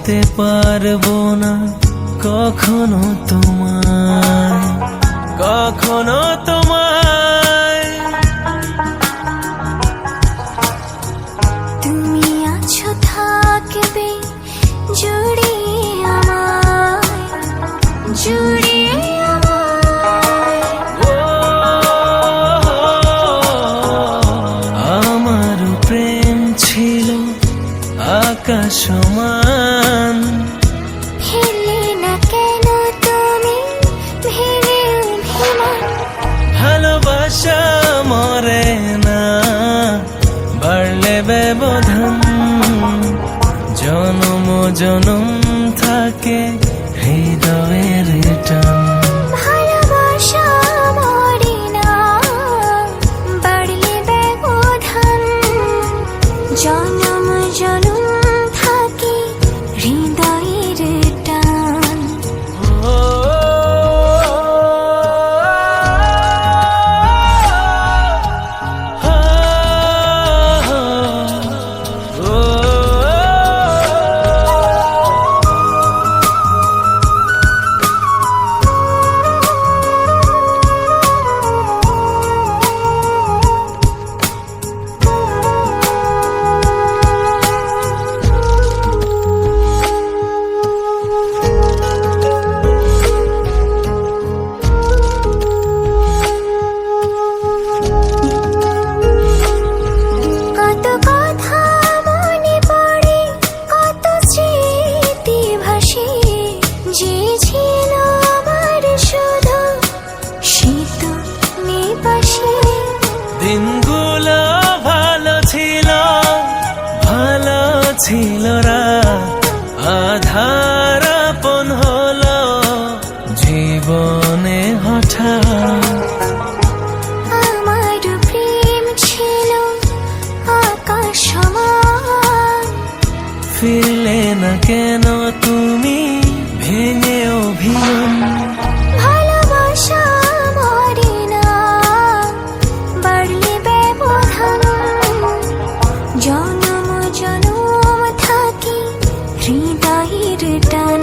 পেতে পারবো না কখনো তোমায়, কখনো তোমায়। তুমি আছো থাকবে জুড়িয়ে আমায়, জুড়িয়ে আমায়। আমার প্রেম ছিল আকাশ সমান, ফেলে না কেন তুমি ভেবে অভিমান। ভালোবাসা মরে না বাড়লে ব্যবধান, জনম জনম থাকে হৃদয়ের টান। ভালোবাসা মরে না বাড়লে ব্যবধান, জনম জনম থাকে হৃদয়ের টান। দিনগুলো ভালো ছিল, ভালো ছিল রাত, আধার আপন হলো জীবনে হঠাৎ। আমার প্রেম ছিল আকাশ সমান, ফিরলে না কেন তুমি ভেঙে অভিমান। ভালোবাসা মরে না বাড়লে ব্যবধান, জনম জনম থাকে হৃদয়ের টান।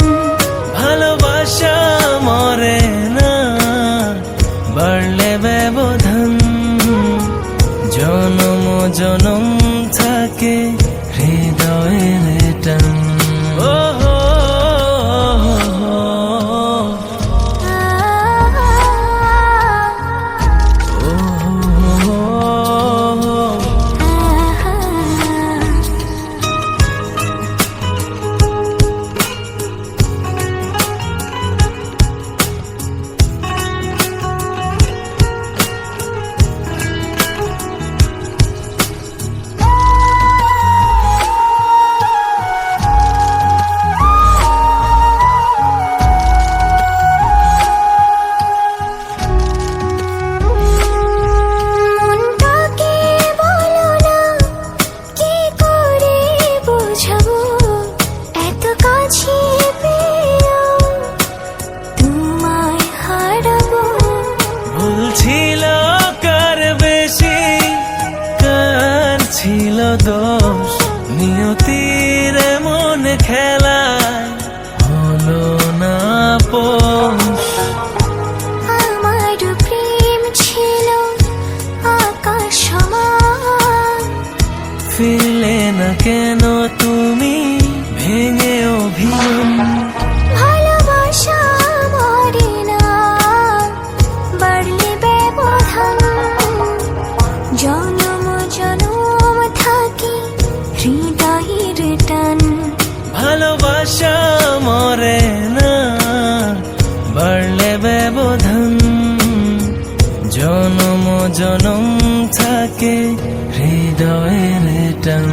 ভালোবাসা মরে না বাড়লে ব্যবধান, জনম জনম থাকে হৃদয়ের টান। ছিল কার বেশি কার ছিল দোষ, নিয়তির মন খেলায় হলো না পোষ। আমার প্রেম ছিল আকাশ সমান, ফিরলে না কেন তুমি ভেঙে অভিমান। ভালোবাসা মরে না বাড়লে ব্যবধান, জনম জনম থাকে হৃদয়ের টান। ভালোবাসা মরে না বাড়লে ব্যবধান, জনম জনম থাকে হৃদয়ের টান।